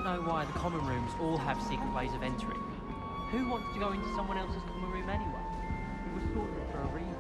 don't know why the common rooms all have secret ways of entering. Who wants to go into someone else's common room anyway? We were sorted for a reason.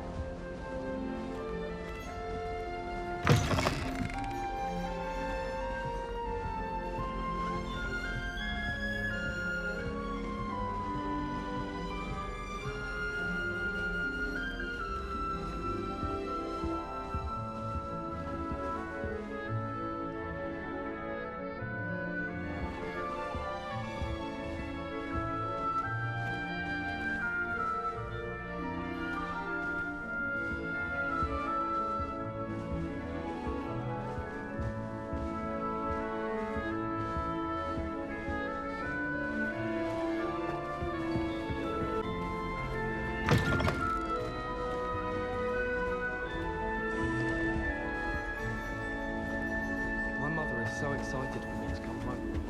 So excited for me to come home.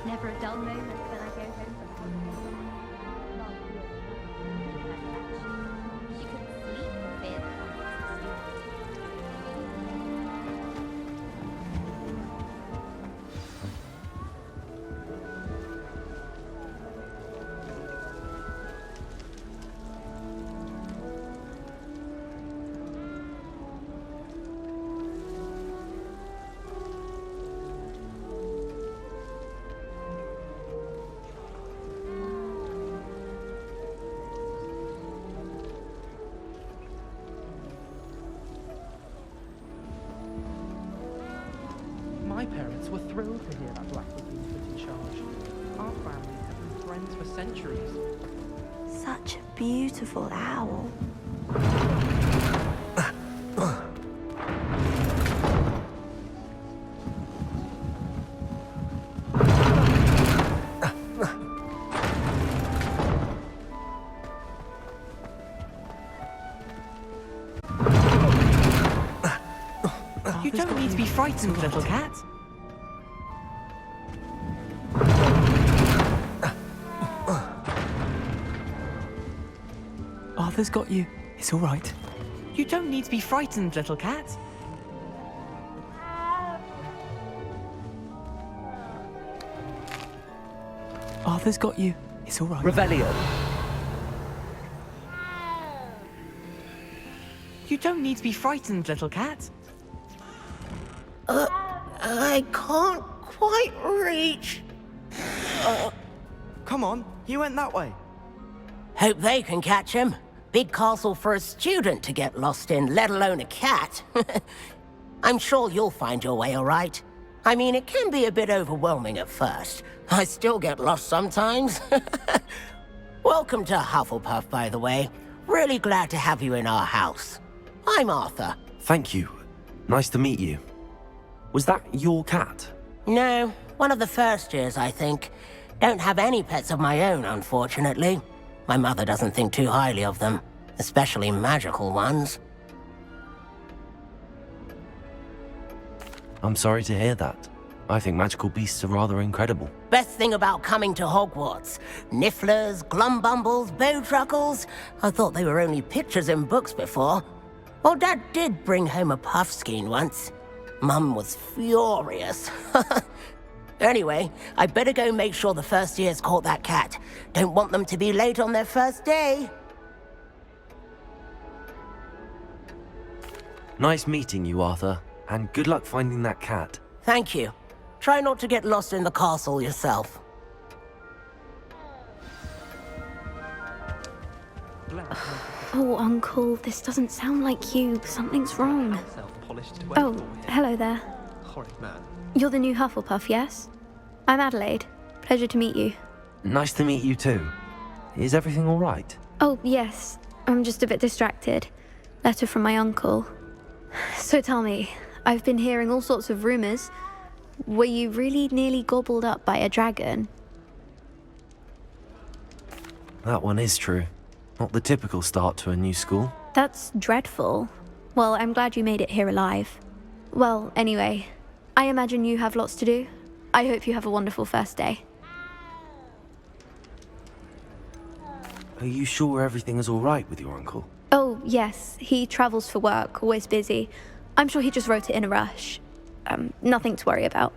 Never a dull moment when I go home from holiday. She couldn't sleep for fear that My parents were thrilled to hear that Black was being put in charge. Our families have been friends for centuries. Such a beautiful owl. You don't need to be frightened, little cat. Arthur's got you. It's all right. You don't need to be frightened, little cat. Arthur's got you. It's all right. Revelio. You don't need to be frightened, little cat. I can't quite reach. Come on, he went that way. Hope they can catch him. Big castle for a student to get lost in, let alone a cat. I'm sure you'll find your way all right. I mean, it can be a bit overwhelming at first. I still get lost sometimes. Welcome to Hufflepuff, by the way. Really glad to have you in our house. I'm Arthur. Thank you. Nice to meet you. Was that your cat? No, one of the first years, I think. Don't have any pets of my own, unfortunately. My mother doesn't think too highly of them, especially magical ones. I'm sorry to hear that. I think magical beasts are rather incredible. Best thing about coming to Hogwarts. Nifflers, glumbumbles, bowtruckles. I thought they were only pictures in books before. Well, Dad did bring home a puffskein once. Mum was furious. Anyway, I better go make sure the first years caught that cat. Don't want them to be late on their first day. Nice meeting you, Arthur. And good luck finding that cat. Thank you. Try not to get lost in the castle yourself. Oh, Uncle, this doesn't sound like you. Something's wrong. Oh, hello there. Horrid man. You're the new Hufflepuff, yes? I'm Adelaide. Pleasure to meet you. Nice to meet you too. Is everything all right? Oh, yes. I'm just a bit distracted. Letter from my uncle. So tell me, I've been hearing all sorts of rumors. Were you really nearly gobbled up by a dragon? That one is true. Not the typical start to a new school. That's dreadful. Well, I'm glad you made it here alive. Well, anyway, I imagine you have lots to do. I hope you have a wonderful first day. Are you sure everything is all right with your uncle? Oh, yes, he travels for work, always busy. I'm sure he just wrote it in a rush. Nothing to worry about.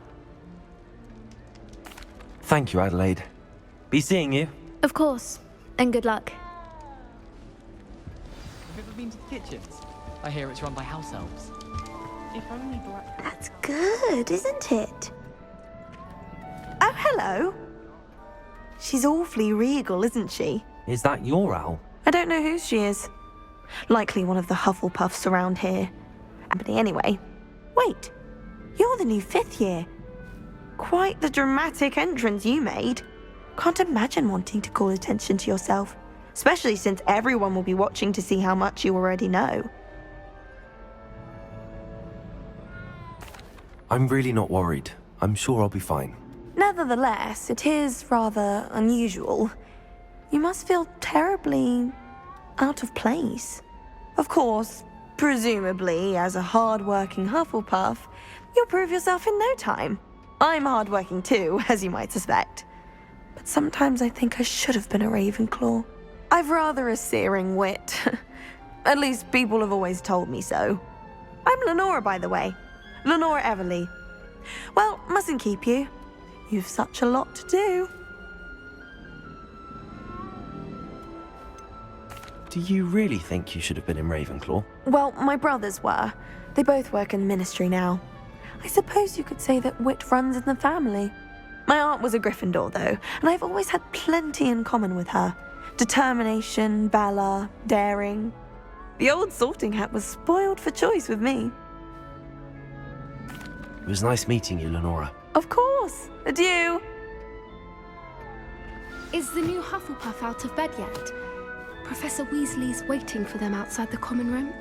Thank you, Adelaide. Be seeing you. Of course, and good luck. Have you ever been to the kitchens? I hear it's run by house elves. If only Black... That's good, isn't it? Oh, hello. She's awfully regal, isn't she? Is that your owl? I don't know who she is. Likely one of the Hufflepuffs around here. Anyway. Wait, you're the new 5th year. Quite the dramatic entrance you made. Can't imagine wanting to call attention to yourself, especially since everyone will be watching to see how much you already know. I'm really not worried. I'm sure I'll be fine. Nevertheless, it is rather unusual. You must feel terribly out of place. Of course, presumably, as a hard-working Hufflepuff, you'll prove yourself in no time. I'm hard-working too, as you might suspect. But sometimes I think I should have been a Ravenclaw. I've rather a searing wit. At least people have always told me so. I'm Lenora, by the way. Lenora Everly. Well, mustn't keep you. You've such a lot to do. Do you really think you should have been in Ravenclaw? Well, my brothers were. They both work in the ministry now. I suppose you could say that wit runs in the family. My aunt was a Gryffindor, though, and I've always had plenty in common with her. Determination, valor, daring. The old sorting hat was spoiled for choice with me. It was nice meeting you, Lenora. Of course. Adieu. Is the new Hufflepuff out of bed yet? Professor Weasley's waiting for them outside the common room.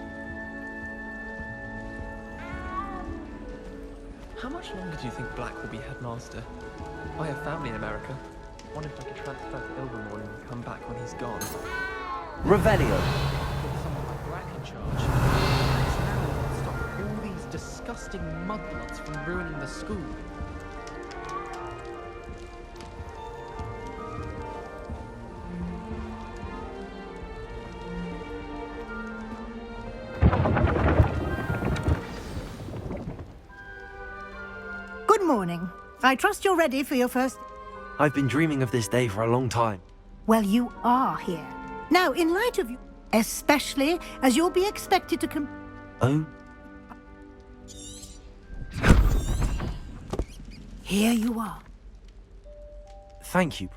How much longer do you think Black will be headmaster? I have family in America. Wonder if I could transfer to Ilvermorny and come back when he's gone. Revelio. With someone like Black in charge. It's now we can stop all these disgusting mudbloods from ruining the school. Good morning. I trust you're ready for your first... I've been dreaming of this day for a long time. Well, you are here. Now, in light of you... Especially as you'll be expected to Oh? Here you are. Thank you,